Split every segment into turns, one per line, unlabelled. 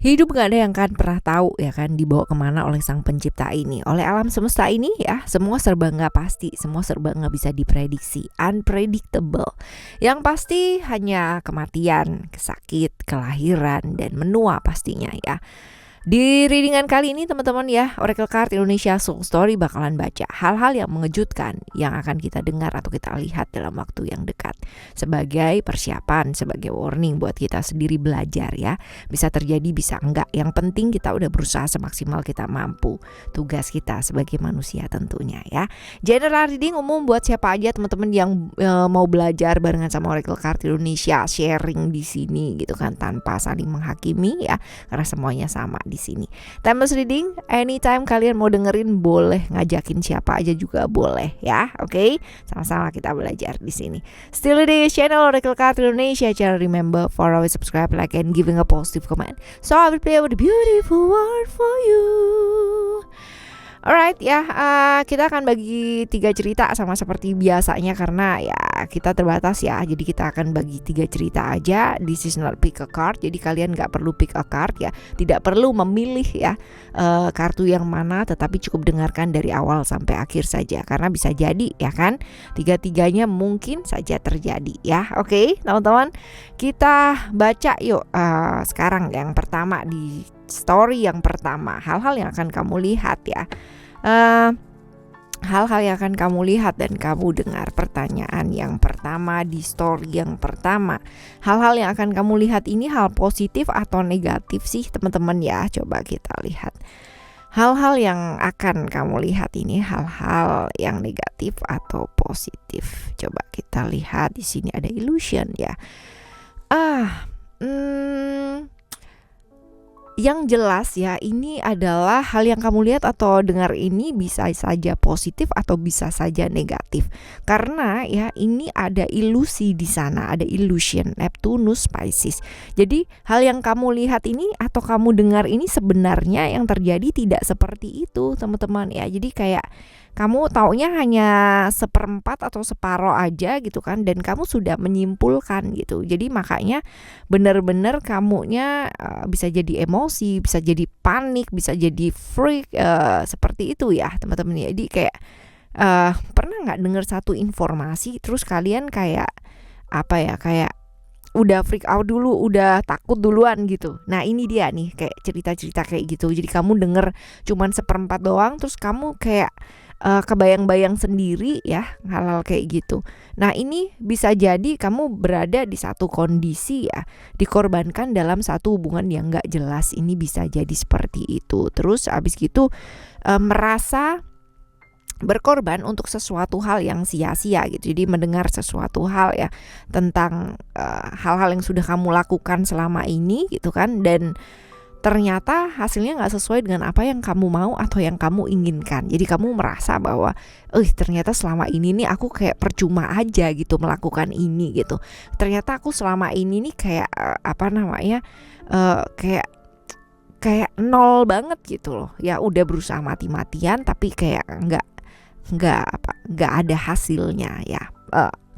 Hidup gak ada yang kan pernah tahu ya kan dibawa kemana oleh sang pencipta ini. Oleh alam semesta ini ya, semua serba gak pasti, semua serba gak bisa diprediksi, unpredictable. Yang pasti hanya kematian, sakit, kelahiran, dan menua pastinya ya. Di readingan kali ini teman-teman ya, Oracle Card Indonesia Soul Story bakalan baca hal-hal yang mengejutkan yang akan kita dengar atau kita lihat dalam waktu yang dekat. Sebagai persiapan, sebagai warning buat kita sendiri belajar ya. Bisa terjadi, bisa enggak. Yang penting kita udah berusaha semaksimal kita mampu. Tugas kita sebagai manusia tentunya ya. General reading umum buat siapa aja teman-teman yang mau belajar barengan sama Oracle Card Indonesia, sharing di sini gitu kan, tanpa saling menghakimi ya, karena semuanya sama di sini. Timeless reading, anytime kalian mau dengerin boleh, ngajakin siapa aja juga boleh ya. Oke, sama-sama kita belajar di sini. Still di channel Oracle Card Indonesia. Jangan remember for always subscribe, like, and giving a positive comment. So I will play with a beautiful word for you. Alright ya, kita akan bagi 3 cerita sama seperti biasanya karena ya kita terbatas ya. Jadi kita akan bagi 3 cerita aja. This is not pick a card. Jadi kalian gak perlu pick a card ya. Tidak perlu memilih ya kartu yang mana, tetapi cukup dengarkan dari awal sampai akhir saja. Karena bisa jadi ya kan, 3-tiganya mungkin saja terjadi ya. Oke, teman-teman, kita baca yuk sekarang yang pertama di story yang pertama. Hal-hal yang akan kamu lihat ya. Hal-hal yang akan kamu lihat dan kamu dengar. Pertanyaan yang pertama di story yang pertama, hal-hal yang akan kamu lihat ini hal positif atau negatif sih teman-teman ya? Coba kita lihat. Hal-hal yang akan kamu lihat ini hal-hal yang negatif atau positif. Coba kita lihat, di sini ada illusion ya. Yang jelas ya, ini adalah hal yang kamu lihat atau dengar ini bisa saja positif atau bisa saja negatif. Karena ya ini ada ilusi di sana, ada illusion, Neptunus, Pisces. Jadi hal yang kamu lihat ini atau kamu dengar ini sebenarnya yang terjadi tidak seperti itu, teman-teman ya. Jadi kayak kamu taunya hanya 1/4 atau separoh aja gitu kan, dan kamu sudah menyimpulkan gitu. Jadi makanya benar-benar kamunya bisa jadi emosi, bisa jadi panik, bisa jadi freak seperti itu ya teman-teman ya. Jadi kayak pernah nggak dengar satu informasi terus kalian kayak apa ya, kayak udah freak out dulu, udah takut duluan gitu. Nah ini dia nih kayak cerita-cerita kayak gitu. Jadi kamu denger cuman 1/4 doang, terus kamu kayak kebayang-bayang sendiri ya hal-hal kayak gitu. Nah ini bisa jadi kamu berada di satu kondisi ya, dikorbankan dalam satu hubungan yang gak jelas. Ini bisa jadi seperti itu. Terus abis gitu merasa berkorban untuk sesuatu hal yang sia-sia gitu. Jadi mendengar sesuatu hal ya tentang hal-hal yang sudah kamu lakukan selama ini gitu kan, dan ternyata hasilnya gak sesuai dengan apa yang kamu mau atau yang kamu inginkan. Jadi kamu merasa bahwa ternyata selama ini nih aku kayak percuma aja gitu melakukan ini gitu. Ternyata aku selama ini nih kayak kayak nol banget gitu loh. Ya udah berusaha mati-matian tapi kayak nggak ada hasilnya ya.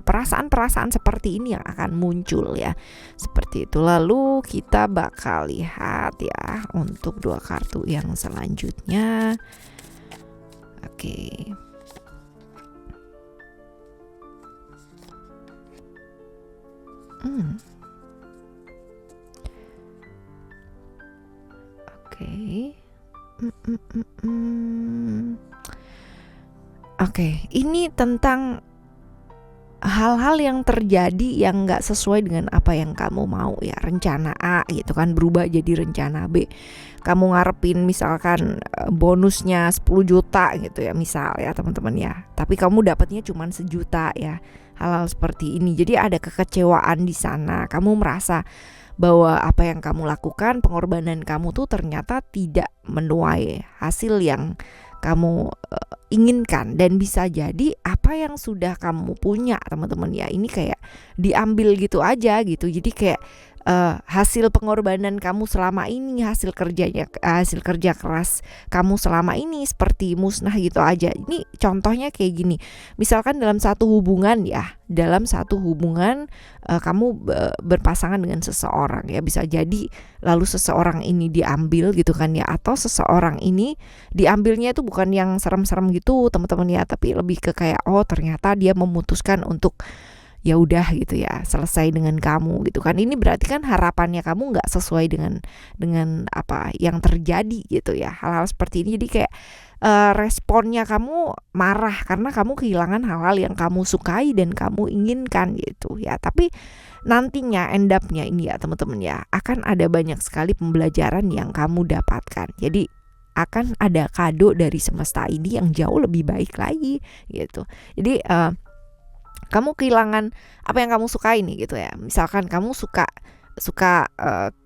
Perasaan-perasaan seperti ini yang akan muncul ya. Seperti itu. Lalu kita bakal lihat ya untuk 2 kartu yang selanjutnya. Oke. Oke, ini tentang hal-hal yang terjadi yang gak sesuai dengan apa yang kamu mau ya. Rencana A gitu kan berubah jadi rencana B. Kamu ngarepin misalkan bonusnya 10 juta gitu ya misal ya teman-teman ya, tapi kamu dapatnya cuma 1 juta ya. Hal-hal seperti ini. Jadi ada kekecewaan di sana. Kamu merasa bahwa apa yang kamu lakukan, pengorbanan kamu tuh ternyata tidak menuai hasil yang kamu inginkan, dan bisa jadi apa yang sudah kamu punya teman-teman ya ini kayak diambil gitu aja gitu. Jadi kayak hasil pengorbanan kamu selama ini, hasil kerja keras kamu selama ini seperti musnah gitu aja. Ini contohnya kayak gini. Misalkan dalam satu hubungan kamu berpasangan dengan seseorang ya, bisa jadi lalu seseorang ini diambil gitu kan ya, atau seseorang ini diambilnya itu bukan yang serem-serem gitu teman-teman ya, tapi lebih ke kayak ternyata dia memutuskan untuk ya udah gitu ya, selesai dengan kamu gitu kan. Ini berarti kan harapannya kamu nggak sesuai dengan apa yang terjadi gitu ya, hal-hal seperti ini. Jadi kayak responnya kamu marah karena kamu kehilangan hal-hal yang kamu sukai dan kamu inginkan gitu ya. Tapi nantinya end up-nya ini ya teman-teman ya, akan ada banyak sekali pembelajaran yang kamu dapatkan. Jadi akan ada kado dari semesta ini yang jauh lebih baik lagi gitu. Jadi kamu kehilangan apa yang kamu sukai nih gitu ya. Misalkan kamu suka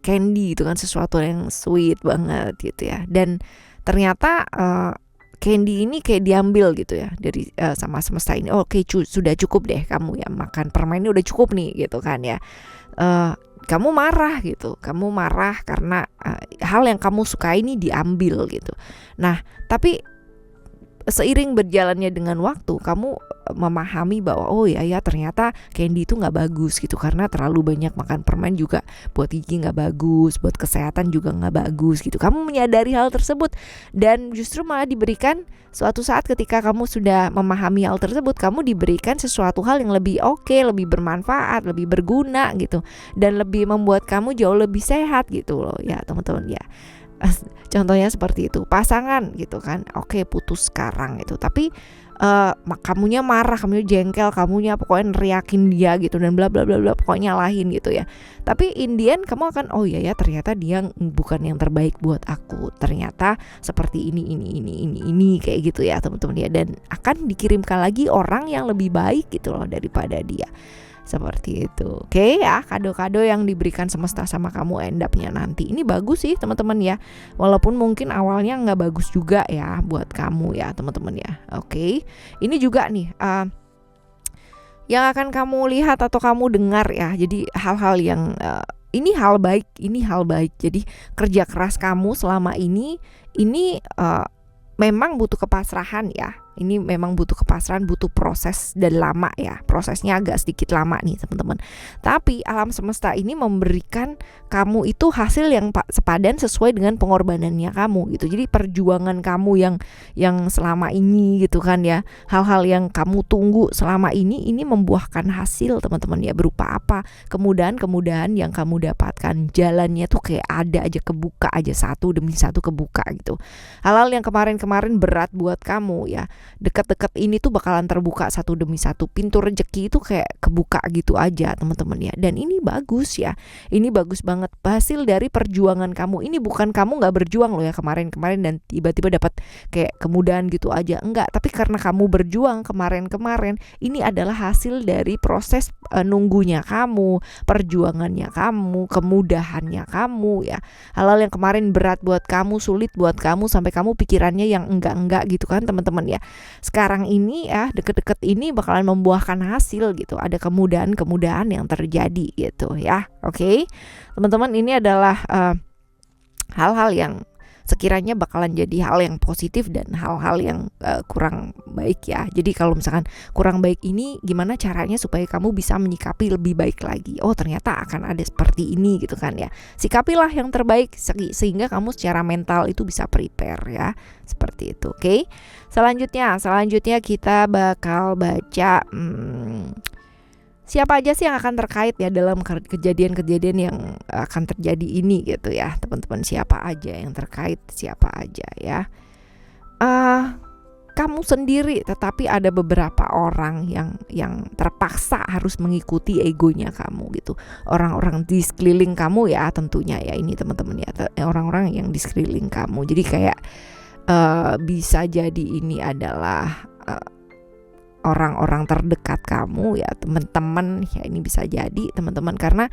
candy gitu kan, sesuatu yang sweet banget gitu ya. Dan ternyata candy ini kayak diambil gitu ya dari sama semesta ini. Oke, sudah cukup deh kamu ya makan permen ini, udah cukup nih gitu kan ya. Kamu marah gitu. Kamu marah karena hal yang kamu sukai ini diambil gitu. Nah, tapi seiring berjalannya dengan waktu, kamu memahami bahwa ya ternyata candy itu nggak bagus gitu, karena terlalu banyak makan permen juga buat gigi nggak bagus, buat kesehatan juga nggak bagus gitu. Kamu menyadari hal tersebut dan justru malah diberikan suatu saat ketika kamu sudah memahami hal tersebut, kamu diberikan sesuatu hal yang lebih lebih bermanfaat, lebih berguna gitu, dan lebih membuat kamu jauh lebih sehat gitu loh ya teman-teman ya. Contohnya seperti itu, pasangan gitu kan, putus sekarang itu, tapi kamunya marah, kamunya jengkel, kamunya pokoknya neriakin dia gitu dan bla bla bla bla, pokoknya nyalahin gitu ya. Tapi in the end kamu akan ya ternyata dia bukan yang terbaik buat aku, ternyata seperti ini kayak gitu ya teman-teman ya, dan akan dikirimkan lagi orang yang lebih baik gitu loh daripada dia. Seperti itu. Oke ya, kado-kado yang diberikan semesta sama kamu end up-nya nanti. Ini bagus sih teman-teman ya. Walaupun mungkin awalnya nggak bagus juga ya buat kamu ya teman-teman ya. Oke. Ini juga nih yang akan kamu lihat atau kamu dengar ya. Jadi hal-hal yang ini hal baik. Jadi kerja keras kamu selama ini memang butuh kepasrahan ya. Ini memang butuh kepasrahan, butuh proses dan lama ya. Prosesnya agak sedikit lama nih teman-teman. Tapi alam semesta ini memberikan kamu itu hasil yang sepadan sesuai dengan pengorbanannya kamu gitu. Jadi perjuangan kamu yang selama ini gitu kan ya, hal-hal yang kamu tunggu selama ini membuahkan hasil teman-teman ya. Berupa apa? Kemudahan-kemudahan yang kamu dapatkan. Jalannya tuh kayak ada aja, kebuka aja satu demi satu kebuka gitu. Hal-hal yang kemarin-kemarin berat buat kamu ya, dekat-dekat ini tuh bakalan terbuka satu demi satu. Pintu rezeki itu kayak kebuka gitu aja teman-teman ya. Dan ini bagus ya. Ini bagus banget hasil dari perjuangan kamu. Ini bukan kamu gak berjuang loh ya kemarin-kemarin dan tiba-tiba dapat kayak kemudahan gitu aja. Enggak, tapi karena kamu berjuang kemarin-kemarin, ini adalah hasil dari proses nunggunya kamu, perjuangannya kamu, kemudahannya kamu ya. Hal-hal yang kemarin berat buat kamu, sulit buat kamu, sampai kamu pikirannya yang enggak gitu kan teman-teman ya. Sekarang ini ya, deket-deket ini bakalan membuahkan hasil gitu. Ada kemudahan-kemudahan yang terjadi gitu ya. Oke. Teman-teman, ini adalah hal-hal yang sekiranya bakalan jadi hal yang positif dan hal-hal yang kurang baik ya. Jadi kalau misalkan kurang baik ini, gimana caranya supaya kamu bisa menyikapi lebih baik lagi. Ternyata akan ada seperti ini gitu kan ya. Sikapilah yang terbaik sehingga kamu secara mental itu bisa prepare ya. Seperti itu. Oke. Selanjutnya kita bakal baca siapa aja sih yang akan terkait ya dalam kejadian-kejadian yang akan terjadi ini gitu ya teman-teman. Siapa aja yang terkait, siapa aja ya. Kamu sendiri, tetapi ada beberapa orang yang terpaksa harus mengikuti egonya kamu gitu. Orang-orang di sekeliling kamu ya tentunya ya, ini teman-teman ya, orang-orang yang di sekeliling kamu. Jadi kayak bisa jadi ini adalah orang-orang terdekat kamu ya, teman-teman ya, ini bisa jadi teman-teman, karena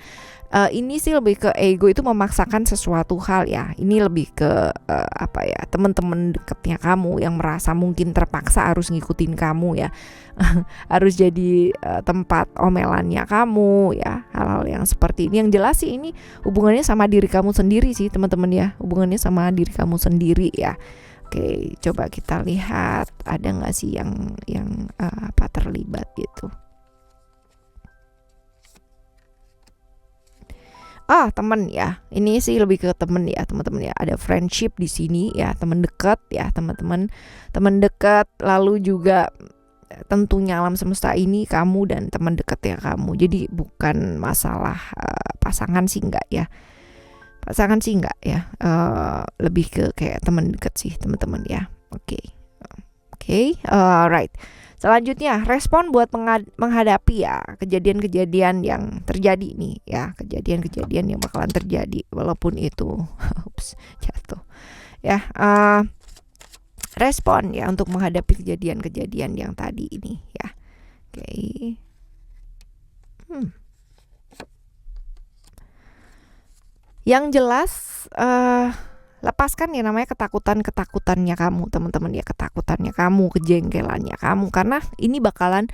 ini sih lebih ke ego itu memaksakan sesuatu hal ya. Ini lebih ke apa ya, teman-teman dekatnya kamu yang merasa mungkin terpaksa harus ngikutin kamu ya. Harus jadi tempat omelannya kamu ya, hal-hal yang seperti ini. Yang jelas sih ini hubungannya sama diri kamu sendiri sih teman-teman ya, hubungannya sama diri kamu sendiri ya. Oke, coba kita lihat ada nggak sih yang apa terlibat gitu. Temen ya, ini sih lebih ke temen ya teman-teman ya. Ada friendship di sini ya, teman dekat ya teman-teman, teman dekat. Lalu juga tentunya alam semesta ini kamu dan teman dekat ya kamu. Jadi bukan masalah pasangan sih enggak ya, pasangan sih enggak ya, lebih ke kayak teman dekat sih teman-teman ya. Oke, right. Selanjutnya, respon buat menghadapi ya kejadian-kejadian yang terjadi nih ya, kejadian-kejadian yang bakalan terjadi walaupun itu ups, jatuh ya. Respon ya untuk menghadapi kejadian-kejadian yang tadi ini ya. Oke. Yang jelas lepaskan ya namanya ketakutannya kamu teman-teman ya, ketakutannya kamu, kejengkelannya kamu, karena ini bakalan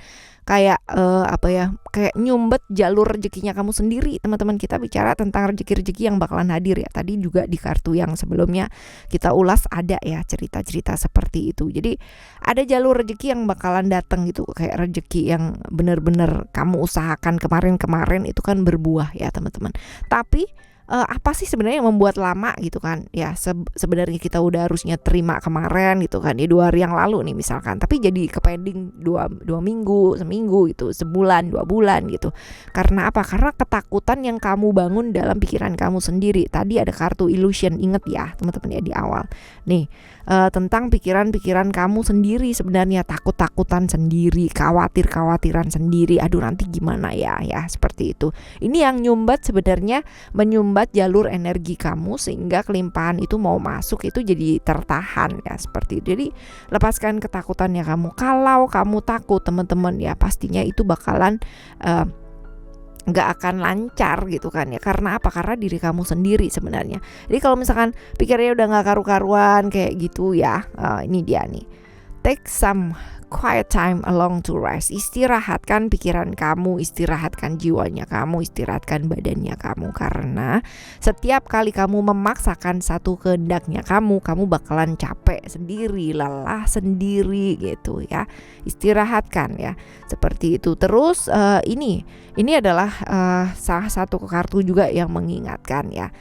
kayak apa ya, kayak nyumbet jalur rezekinya kamu sendiri teman-teman. Kita bicara tentang rezeki-rezeki yang bakalan hadir ya, tadi juga di kartu yang sebelumnya kita ulas ada ya cerita-cerita seperti itu. Jadi ada jalur rezeki yang bakalan datang gitu, kayak rezeki yang benar-benar kamu usahakan kemarin-kemarin itu kan berbuah ya teman-teman. Tapi apa sih sebenarnya yang membuat lama gitu kan ya, sebenarnya kita udah harusnya terima kemarin gitu kan ya, 2 hari yang lalu nih misalkan, tapi jadi kepending 2 minggu, seminggu gitu, sebulan, 2 bulan gitu. Karena apa? Karena ketakutan yang kamu bangun dalam pikiran kamu sendiri. Tadi ada kartu illusion, inget ya teman-teman ya di awal nih, tentang pikiran-pikiran kamu sendiri sebenarnya, takut-takutan sendiri, khawatir-khawatiran sendiri, aduh nanti gimana ya seperti itu. Ini yang nyumbat sebenarnya, menyumbat jalur energi kamu sehingga kelimpahan itu mau masuk itu jadi tertahan ya, seperti itu. Jadi lepaskan ketakutannya kamu. Kalau kamu takut teman-teman ya, pastinya itu bakalan nggak akan lancar gitu kan ya. Karena apa? Karena diri kamu sendiri sebenarnya. Jadi kalau misalkan pikirnya udah nggak karu-karuan kayak gitu ya, ini dia nih, take some quiet time along to rest. Istirahatkan pikiran kamu, istirahatkan jiwanya kamu, istirahatkan badannya kamu. Karena setiap kali kamu memaksakan satu kehendaknya kamu bakalan capek sendiri, lelah sendiri gitu ya. Istirahatkan ya, seperti itu. Terus ini adalah salah satu kartu juga yang mengingatkan ya,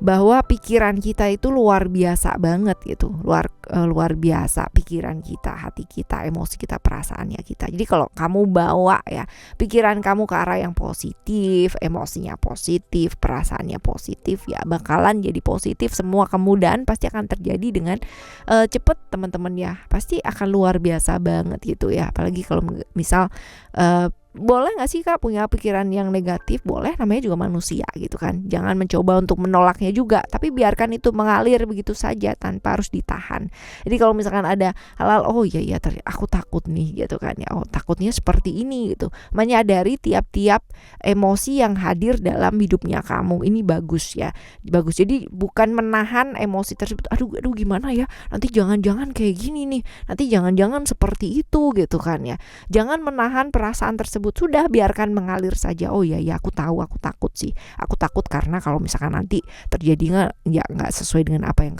bahwa pikiran kita itu luar biasa banget gitu, luar biasa pikiran kita, hati kita, emosi kita, perasaannya kita. Jadi kalau kamu bawa ya pikiran kamu ke arah yang positif, emosinya positif, perasaannya positif ya, bakalan jadi positif. Semua kemudahan pasti akan terjadi dengan cepet teman-teman ya, pasti akan luar biasa banget gitu ya. Apalagi kalau misal boleh gak sih Kak punya pikiran yang negatif? Boleh, namanya juga manusia gitu kan. Jangan mencoba untuk menolaknya juga, tapi biarkan itu mengalir begitu saja tanpa harus ditahan. Jadi kalau misalkan ada hal-hal, oh iya aku takut nih gitu kan ya, oh takutnya seperti ini gitu. Menyadari tiap-tiap emosi yang hadir dalam hidupnya kamu, ini bagus ya, bagus. Jadi bukan menahan emosi tersebut, aduh gimana ya, nanti jangan-jangan kayak gini nih, nanti jangan-jangan seperti itu gitu kan ya. Jangan menahan perasaan tersebut, sudah biarkan mengalir saja. Oh iya aku tahu, aku takut sih, aku takut karena kalau misalkan nanti terjadinya ya nggak sesuai dengan apa yang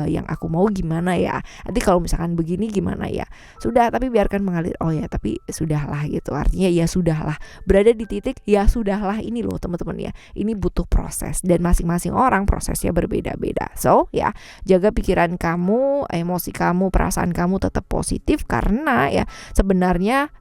yang aku mau, gimana ya, nanti kalau misalkan begini gimana ya. Sudah, tapi biarkan mengalir. Oh ya tapi sudahlah gitu, artinya ya sudahlah, berada di titik ya sudahlah. Ini loh teman-teman ya, ini butuh proses dan masing-masing orang prosesnya berbeda-beda. So ya, jaga pikiran kamu, emosi kamu, perasaan kamu tetap positif, karena ya sebenarnya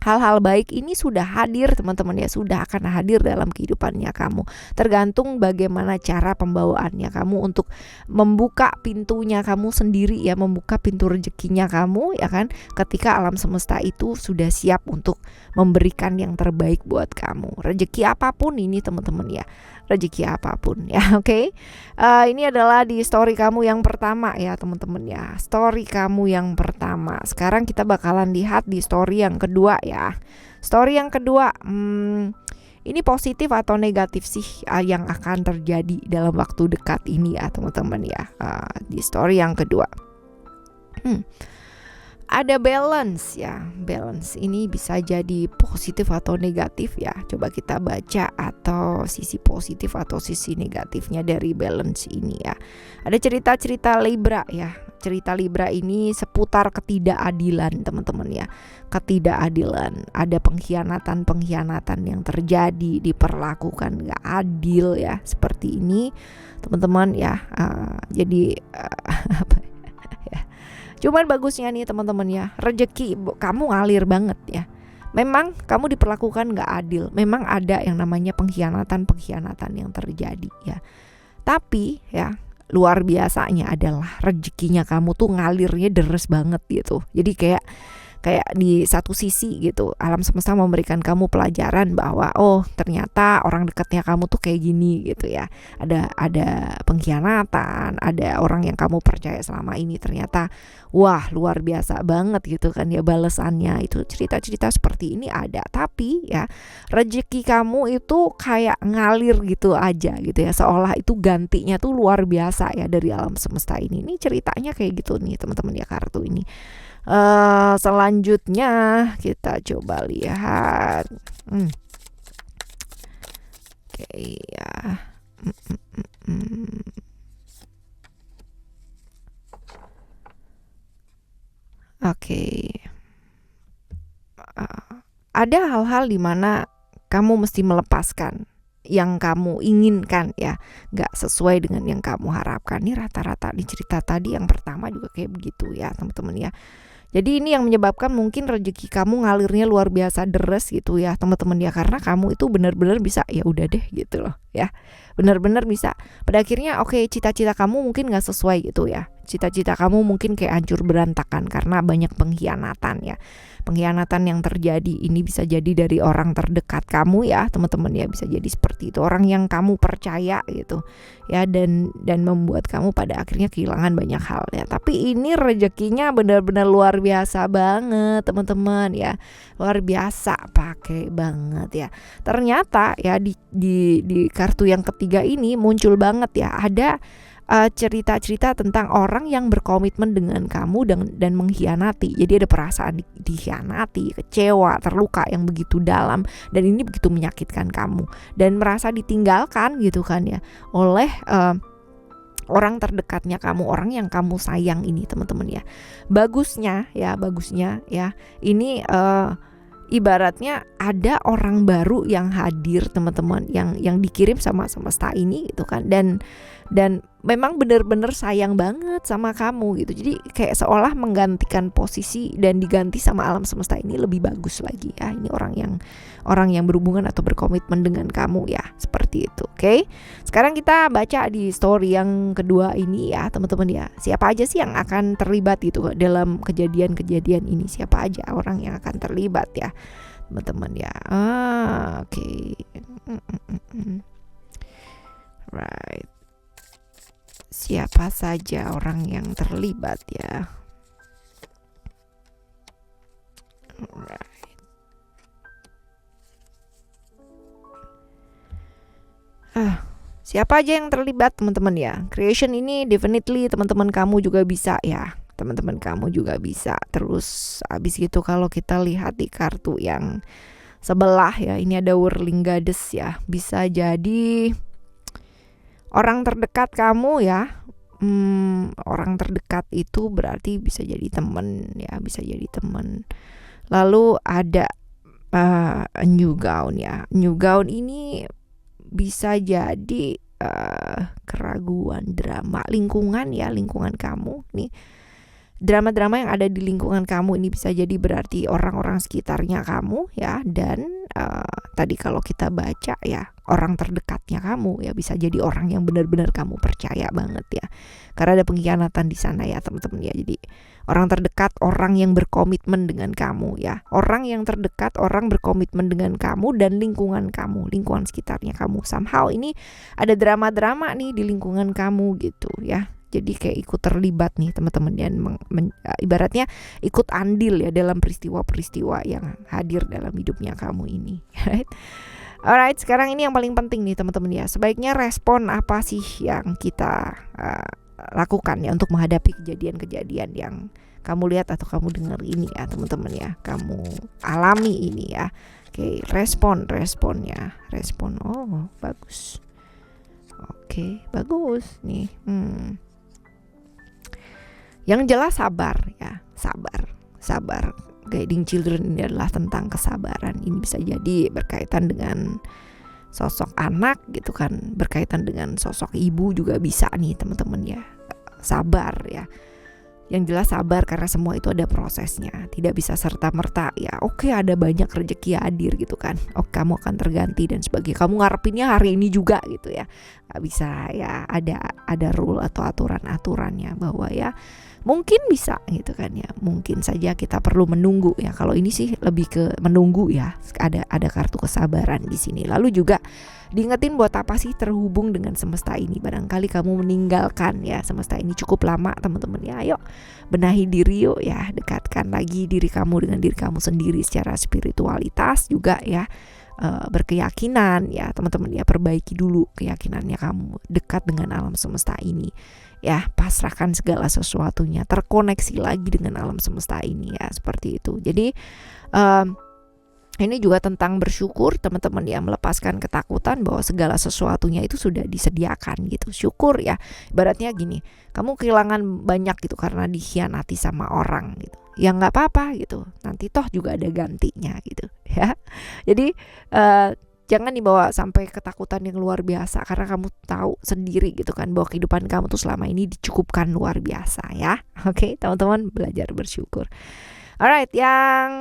hal-hal baik ini sudah hadir teman-teman ya, sudah akan hadir dalam kehidupannya kamu. Tergantung bagaimana cara pembawaannya kamu untuk membuka pintunya kamu sendiri ya, membuka pintu rezekinya kamu ya kan, ketika alam semesta itu sudah siap untuk memberikan yang terbaik buat kamu. Rezeki apapun ini teman-teman ya, rezeki apapun ya, oke. Ini adalah di story kamu yang pertama ya teman-teman ya, story kamu yang pertama. Sekarang kita bakalan lihat di story yang kedua ya. Story yang kedua, ini positif atau negatif sih yang akan terjadi dalam waktu dekat ini ya teman-teman ya. Di story yang kedua, ada balance ya. Balance ini bisa jadi positif atau negatif ya. Coba kita baca atau sisi positif atau sisi negatifnya dari balance ini ya. Ada cerita-cerita Libra ya. Cerita Libra ini seputar ketidakadilan teman-teman ya. Ketidakadilan, ada pengkhianatan yang terjadi, diperlakukan gak adil ya, seperti ini teman-teman ya. Jadi apa ya, cuman bagusnya nih teman-teman ya, rezeki kamu ngalir banget ya. Memang kamu diperlakukan gak adil, memang ada yang namanya pengkhianatan yang terjadi ya. Tapi ya luar biasanya adalah rezekinya kamu tuh ngalirnya deres banget gitu. Jadi kayak di satu sisi gitu, alam semesta memberikan kamu pelajaran bahwa oh ternyata orang dekatnya kamu tuh kayak gini gitu ya. Ada pengkhianatan, ada orang yang kamu percaya selama ini ternyata wah luar biasa banget gitu kan ya balasannya. Itu cerita-cerita seperti ini ada. Tapi ya rezeki kamu itu kayak ngalir gitu aja gitu ya, seolah itu gantinya tuh luar biasa ya dari alam semesta ini. Ini ceritanya kayak gitu nih teman-teman ya, kartu ini. Selanjutnya kita coba lihat. Oke ya. Oke. Ada hal-hal di mana kamu mesti melepaskan yang kamu inginkan ya, gak sesuai dengan yang kamu harapkan. Ini rata-rata di cerita tadi yang pertama juga kayak begitu ya teman-teman ya. Jadi ini yang menyebabkan mungkin rezeki kamu ngalirnya luar biasa deres gitu ya teman-teman ya, karena kamu itu benar-benar bisa ya udah deh gitu loh ya, benar-benar bisa. Pada akhirnya oke, cita-cita kamu mungkin gak sesuai gitu ya, cita-cita kamu mungkin kayak hancur berantakan karena banyak pengkhianatan ya. Pengkhianatan yang terjadi ini bisa jadi dari orang terdekat kamu ya teman-teman ya, bisa jadi seperti itu, orang yang kamu percaya gitu ya, dan membuat kamu pada akhirnya kehilangan banyak hal ya. Tapi ini rezekinya benar-benar luar biasa banget teman-teman ya, luar biasa pakai banget ya. Ternyata ya di kartu yang ketiga ini muncul banget ya, ada cerita-cerita tentang orang yang berkomitmen dengan kamu dan mengkhianati. Jadi ada perasaan dikhianati, kecewa, terluka yang begitu dalam, dan ini begitu menyakitkan kamu dan merasa ditinggalkan gitu kan ya oleh orang terdekatnya kamu, orang yang kamu sayang ini teman-teman ya. Bagusnya ya ini ibaratnya ada orang baru yang hadir teman-teman, yang dikirim sama semesta ini gitu kan, dan memang benar-benar sayang banget sama kamu gitu. Jadi kayak seolah menggantikan posisi dan diganti sama alam semesta ini lebih bagus lagi ya. Ini orang yang berhubungan atau berkomitmen dengan kamu ya, seperti itu. Oke. Sekarang kita baca di story yang kedua ini ya teman-teman ya. Siapa aja sih yang akan terlibat gitu dalam kejadian-kejadian ini? Siapa aja orang yang akan terlibat ya teman-teman ya. Oke. Right. Siapa saja orang yang terlibat ya. Alright. Siapa aja yang terlibat teman-teman ya. Creation ini definitely teman-teman kamu juga bisa ya. Teman-teman kamu juga bisa. Terus abis gitu kalau kita lihat di kartu yang sebelah ya, ini ada Whirling Goddess ya. Bisa jadi orang terdekat kamu ya. Orang terdekat itu berarti bisa jadi teman ya, bisa jadi teman. Lalu ada New Gown ya. New Gown ini bisa jadi keraguan, drama, lingkungan ya, lingkungan kamu nih. drama-drama yang ada di lingkungan kamu ini bisa jadi berarti orang-orang sekitarnya kamu ya, dan tadi kalau kita baca ya orang terdekatnya kamu ya, bisa jadi orang yang benar-benar kamu percaya banget ya, karena ada pengkhianatan di sana ya teman-teman ya. Jadi orang terdekat, orang yang berkomitmen dengan kamu ya, orang yang terdekat, orang berkomitmen dengan kamu dan lingkungan kamu, lingkungan sekitarnya kamu. Somehow ini ada drama-drama nih di lingkungan kamu gitu ya. Jadi kayak ikut terlibat nih teman-teman, dan ibaratnya ikut andil ya dalam peristiwa-peristiwa yang hadir dalam hidupnya kamu ini. Right? Alright, sekarang ini yang paling penting nih teman-teman ya. Sebaiknya respon apa sih yang kita lakukan ya untuk menghadapi kejadian-kejadian yang kamu lihat atau kamu dengar ini ya teman-teman ya, kamu alami ini ya. Oke, responnya. Oh, bagus. Oke, bagus nih. Yang jelas sabar ya, sabar. Guiding children ini adalah tentang kesabaran. Ini bisa jadi berkaitan dengan sosok anak gitu kan, berkaitan dengan sosok ibu juga bisa nih teman-teman ya. Sabar ya. Yang jelas sabar karena semua itu ada prosesnya. Tidak bisa serta-merta ya oke, ada banyak rezeki hadir gitu kan, oke kamu akan terganti dan sebagainya, kamu ngarepinnya hari ini juga gitu ya. Gak bisa ya, ada rule atau aturan-aturannya bahwa ya mungkin bisa gitu kan ya, mungkin saja kita perlu menunggu ya. Kalau ini sih lebih ke menunggu ya, ada kartu kesabaran di sini. Lalu juga diingetin buat apa sih terhubung dengan semesta ini. Barangkali kamu meninggalkan ya semesta ini cukup lama teman-teman ya. Ayo benahi diri yuk ya, dekatkan lagi diri kamu dengan diri kamu sendiri secara spiritualitas juga ya. Berkeyakinan ya teman-teman ya, perbaiki dulu keyakinannya kamu, dekat dengan alam semesta ini ya, pasrahkan segala sesuatunya, terkoneksi lagi dengan alam semesta ini ya, seperti itu. Jadi ini juga tentang bersyukur teman-teman ya, melepaskan ketakutan bahwa segala sesuatunya itu sudah disediakan gitu. Syukur ya, ibaratnya gini, kamu kehilangan banyak gitu karena dikhianati sama orang gitu, ya nggak apa-apa gitu, nanti toh juga ada gantinya gitu ya. Jadi jangan dibawa sampai ketakutan yang luar biasa, karena kamu tahu sendiri gitu kan bahwa kehidupan kamu tuh selama ini dicukupkan luar biasa ya. Oke, teman-teman belajar bersyukur. Alright, yang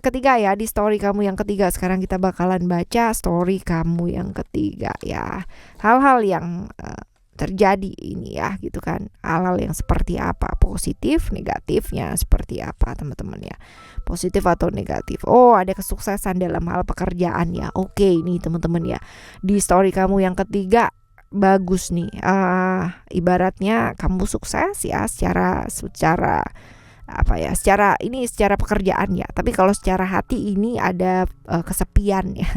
ketiga ya, di story kamu yang ketiga. Sekarang kita bakalan baca story kamu yang ketiga ya. Hal-hal yang terjadi ini ya gitu kan, hal-hal yang seperti apa, positif, negatifnya seperti apa teman-teman ya, positif atau negatif. Oh, ada kesuksesan dalam hal pekerjaan ya. Oke, ini teman-teman ya, di story kamu yang ketiga bagus nih, ibaratnya kamu sukses ya secara apa ya, secara pekerjaan ya. Tapi kalau secara hati ini ada kesepian ya,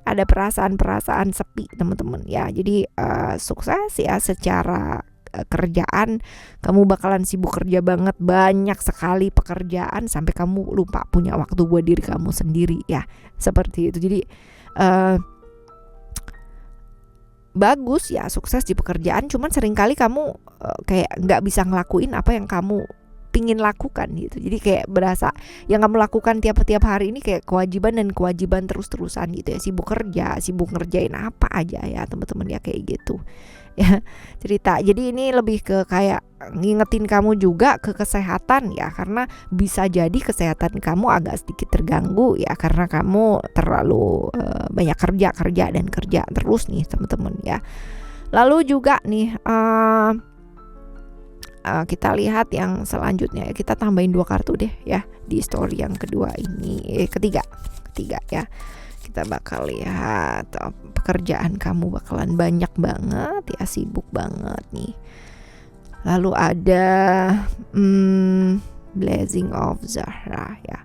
ada perasaan sepi teman-teman ya. Jadi sukses ya secara kerjaan, kamu bakalan sibuk kerja banget, banyak sekali pekerjaan sampai kamu lupa punya waktu buat diri kamu sendiri ya, seperti itu. Jadi bagus ya sukses di pekerjaan, cuman seringkali kamu kayak nggak bisa ngelakuin apa yang kamu pingin lakukan gitu. Jadi kayak berasa yang kamu lakukan tiap hari ini kayak kewajiban terus-terusan gitu ya, sibuk kerja, sibuk ngerjain apa aja ya teman-teman ya, kayak gitu ya cerita. Jadi ini lebih ke kayak ngingetin kamu juga ke kesehatan ya, karena bisa jadi kesehatan kamu agak sedikit terganggu ya karena kamu terlalu banyak kerja terus nih teman-teman ya. Lalu juga nih kita lihat yang selanjutnya ya, kita tambahin 2 kartu deh ya di story yang kedua ini, ketiga ya. Kita bakal lihat pekerjaan kamu bakalan banyak banget ya, sibuk banget nih. Lalu ada Blessing of Zahra ya.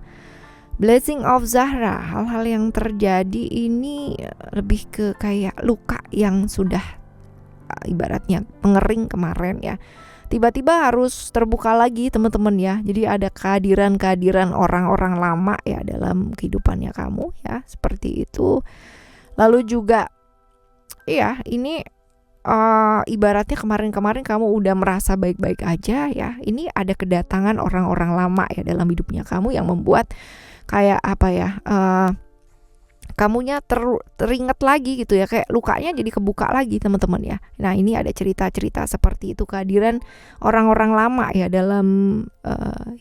Blessing of Zahra, hal-hal yang terjadi ini lebih ke kayak luka yang sudah ibaratnya pengering kemarin ya, tiba-tiba harus terbuka lagi teman-teman ya. Jadi ada kehadiran orang-orang lama ya dalam kehidupannya kamu ya, seperti itu. Lalu juga ya ini ibaratnya kemarin kamu udah merasa baik-baik aja ya, ini ada kedatangan orang-orang lama ya dalam hidupnya kamu yang membuat kayak apa ya, kamunya teringat lagi gitu ya, kayak lukanya jadi kebuka lagi teman-teman ya. Nah ini ada cerita-cerita seperti itu, kehadiran orang-orang lama ya dalam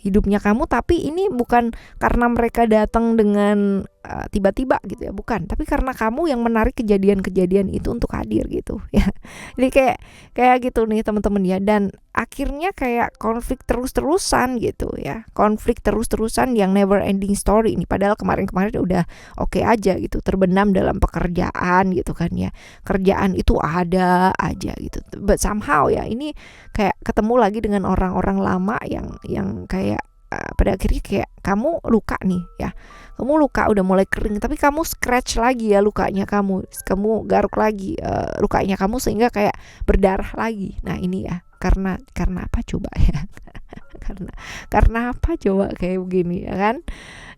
hidupnya kamu, tapi ini bukan karena mereka datang dengan tiba-tiba gitu ya, bukan, tapi karena kamu yang menarik kejadian-kejadian itu untuk hadir gitu ya. Jadi kayak gitu nih teman-teman ya, dan akhirnya kayak konflik terus-terusan gitu ya, konflik terus-terusan yang never ending story ini, padahal kemarin-kemarin udah oke aja gitu, terbenam dalam pekerjaan gitu kan ya, kerjaan itu ada aja gitu, but somehow ya ini kayak ketemu lagi dengan orang-orang lama yang kayak pada akhirnya kayak kamu luka nih ya, kamu luka udah mulai kering, tapi kamu scratch lagi ya lukanya, kamu garuk lagi lukanya kamu sehingga kayak berdarah lagi. Nah ini ya karena apa coba ya karena apa coba kayak begini ya kan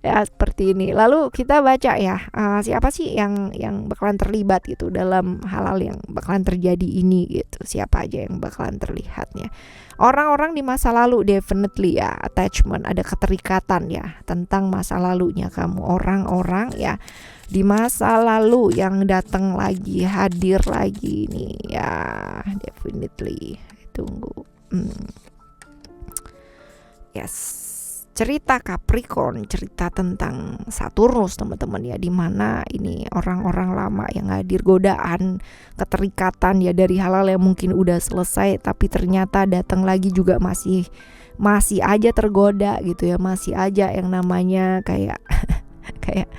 ya, seperti ini. Lalu kita baca ya, siapa sih yang bakalan terlibat gitu dalam hal-hal yang bakalan terjadi ini gitu, siapa aja yang bakalan terlihatnya. Orang-orang di masa lalu definitely ya, attachment, ada keterikatan ya tentang masa lalunya kamu. Orang-orang ya di masa lalu yang datang lagi, hadir lagi nih ya, definitely. Tunggu. Yes, cerita Capricorn, cerita tentang Saturnus teman-teman ya, dimana ini orang-orang lama yang hadir, godaan, keterikatan ya dari hal-hal yang mungkin udah selesai tapi ternyata datang lagi juga masih aja tergoda gitu ya, masih aja yang namanya kayak kayak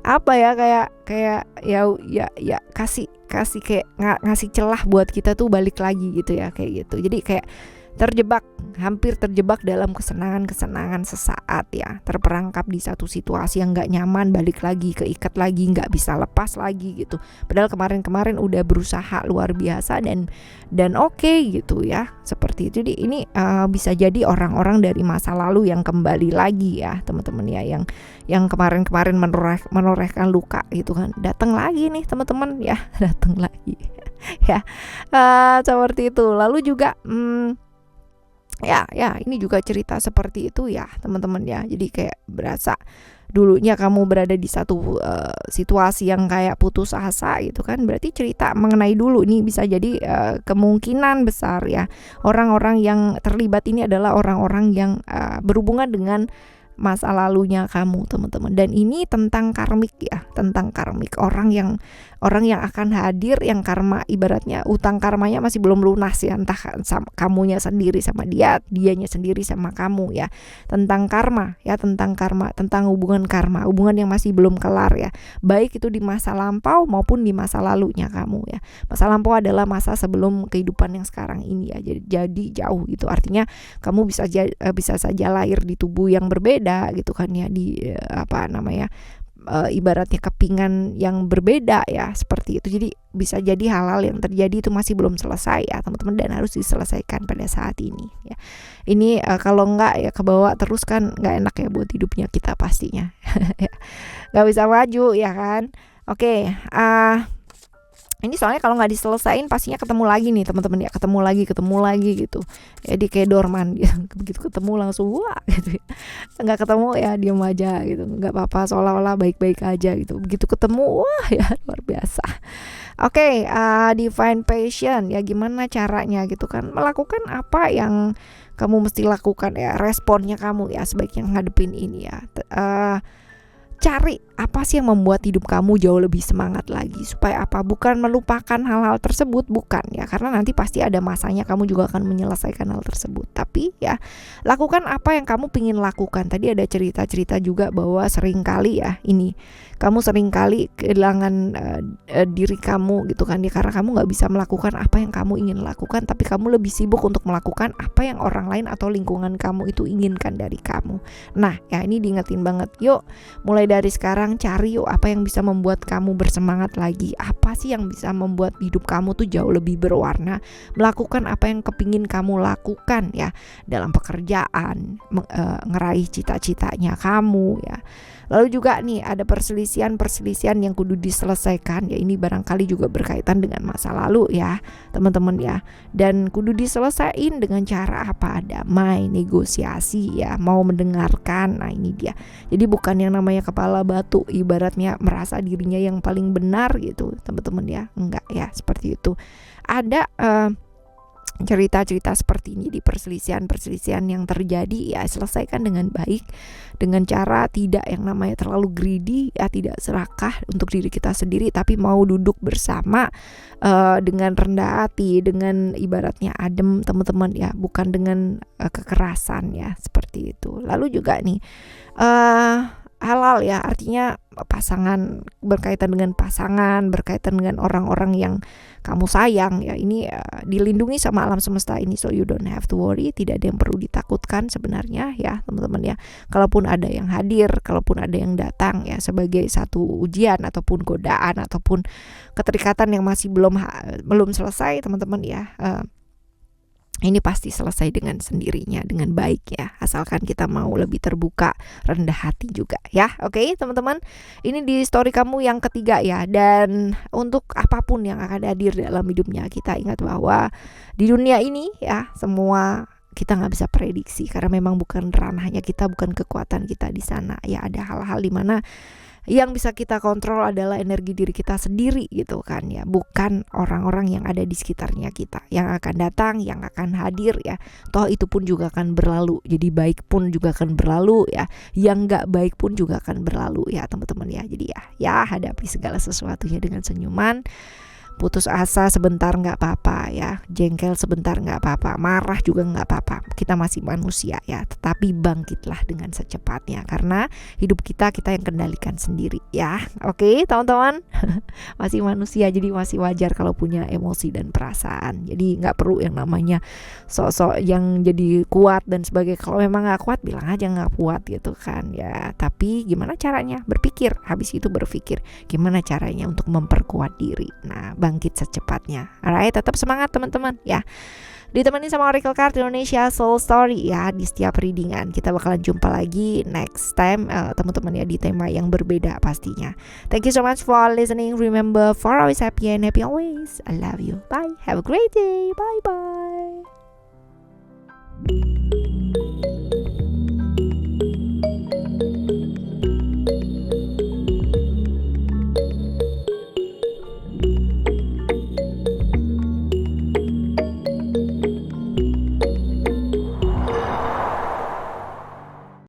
apa ya, kayak ya kasih kayak ngasih celah buat kita tuh balik lagi gitu ya, kayak gitu. Jadi kayak hampir terjebak dalam kesenangan sesaat ya, terperangkap di satu situasi yang gak nyaman, balik lagi, keikat lagi, gak bisa lepas lagi gitu. Padahal kemarin udah berusaha luar biasa dan oke gitu ya, seperti itu. Jadi ini bisa jadi orang-orang dari masa lalu yang kembali lagi ya teman-teman ya, yang kemarin menorehkan luka gitu kan, datang lagi nih teman-teman ya, datang lagi ya, seperti itu. Lalu juga ya ini juga cerita seperti itu ya teman-teman ya. Jadi kayak berasa dulunya kamu berada di satu situasi yang kayak putus asa gitu kan, berarti cerita mengenai dulu nih bisa jadi kemungkinan besar ya orang-orang yang terlibat ini adalah orang-orang yang berhubungan dengan masa lalunya kamu teman-teman. Dan ini tentang karmik ya, tentang karmik, orang yang akan hadir, yang karma, ibaratnya utang karmanya masih belum lunas ya, entah sama kamunya sendiri sama dianya sendiri sama kamu ya, tentang karma ya, tentang hubungan karma, hubungan yang masih belum kelar ya, baik itu di masa lampau maupun di masa lalunya kamu ya. Masa lampau adalah masa sebelum kehidupan yang sekarang ini ya, jadi jauh gitu, artinya kamu bisa saja lahir di tubuh yang berbeda gitu kan ya, di ibaratnya kepingan yang berbeda ya, seperti itu. Jadi bisa jadi hal-hal yang terjadi itu masih belum selesai ya teman-teman, dan harus diselesaikan pada saat ini ya. Ini kalau enggak ya kebawa terus kan nggak enak ya buat hidupnya kita pastinya nggak bisa maju ya kan. Oke, ini soalnya kalau nggak diselesain pastinya ketemu lagi nih teman-teman ya, ketemu lagi gitu. Jadi kayak dorman gitu, begitu ketemu langsung wah gitu ya. Nggak ketemu ya diem aja gitu, nggak apa-apa, seolah-olah baik-baik aja gitu. Begitu ketemu wah ya luar biasa. Oke, divine passion ya, gimana caranya gitu kan, melakukan apa yang kamu mesti lakukan ya, responnya kamu ya sebaiknya ngadepin ini ya. Cari apa sih yang membuat hidup kamu jauh lebih semangat lagi, supaya apa, bukan melupakan hal-hal tersebut, bukan ya, karena nanti pasti ada masanya kamu juga akan menyelesaikan hal tersebut, tapi ya lakukan apa yang kamu pingin lakukan. Tadi ada cerita-cerita juga bahwa seringkali ya ini kamu seringkali kehilangan diri kamu gitu kan ya, karena kamu nggak bisa melakukan apa yang kamu ingin lakukan, tapi kamu lebih sibuk untuk melakukan apa yang orang lain atau lingkungan kamu itu inginkan dari kamu. Nah ya ini diingetin banget, yuk mulai dari sekarang cari yuk apa yang bisa membuat kamu bersemangat lagi, apa sih yang bisa membuat hidup kamu tuh jauh lebih berwarna, melakukan apa yang kepingin kamu lakukan ya, dalam pekerjaan, ngeraih cita-citanya kamu ya, Lalu juga nih ada perselisihan yang kudu diselesaikan, ya ini barangkali juga berkaitan dengan masa lalu ya teman-teman ya, dan kudu diselesain dengan cara apa? Damai, negosiasi ya, mau mendengarkan. Nah ini dia, jadi bukan yang namanya kepala batu ibaratnya merasa dirinya yang paling benar gitu teman-teman ya, enggak ya seperti itu. Ada cerita-cerita seperti ini di perselisihan yang terjadi, ya selesaikan dengan baik, dengan cara tidak yang namanya terlalu greedy ya, tidak serakah untuk diri kita sendiri, tapi mau duduk bersama dengan rendah hati, dengan ibaratnya adem teman-teman ya, bukan dengan kekerasan ya, seperti itu. Lalu juga nih halal ya, artinya pasangan, berkaitan dengan pasangan, berkaitan dengan orang-orang yang kamu sayang ya, ini dilindungi sama alam semesta ini, so you don't have to worry, tidak ada yang perlu ditakutkan sebenarnya ya teman-teman ya. Kalaupun ada yang hadir, kalaupun ada yang datang ya sebagai satu ujian ataupun godaan ataupun keterikatan yang masih belum selesai teman-teman ya, ini pasti selesai dengan sendirinya, dengan baik ya, asalkan kita mau lebih terbuka, rendah hati juga ya. Oke teman-teman, ini di story kamu yang ketiga ya. Dan untuk apapun yang akan hadir dalam hidupnya, kita ingat bahwa di dunia ini ya, semua kita nggak bisa prediksi, karena memang bukan ranahnya kita, bukan kekuatan kita di sana ya. Ada hal-hal di mana yang bisa kita kontrol adalah energi diri kita sendiri gitu kan ya, bukan orang-orang yang ada di sekitarnya kita, yang akan datang, yang akan hadir ya, toh itu pun juga akan berlalu. Jadi baik pun juga akan berlalu ya, yang nggak baik pun juga akan berlalu ya teman-teman ya. Jadi ya hadapi segala sesuatunya dengan senyuman. Putus asa sebentar nggak apa-apa ya, jengkel sebentar nggak apa-apa, marah juga nggak apa-apa, kita masih manusia ya. Tetapi bangkitlah dengan secepatnya, karena hidup kita yang kendalikan sendiri ya. Oke teman-teman, masih manusia, jadi masih wajar kalau punya emosi dan perasaan. Jadi nggak perlu yang namanya sok-sok yang jadi kuat dan sebagainya. Kalau memang nggak kuat, bilang aja nggak kuat gitu kan ya. Tapi gimana caranya? Berpikir, habis itu berpikir gimana caranya untuk memperkuat diri. Nah bangkit secepatnya. Alright, tetap semangat teman-teman ya. Ditemani sama Oracle Card Indonesia Soul Story ya di setiap readingan. Kita bakalan jumpa lagi next time teman-teman ya, di tema yang berbeda pastinya. Thank you so much for listening. Remember, for always happy and happy always. I love you. Bye. Have a great day. Bye bye.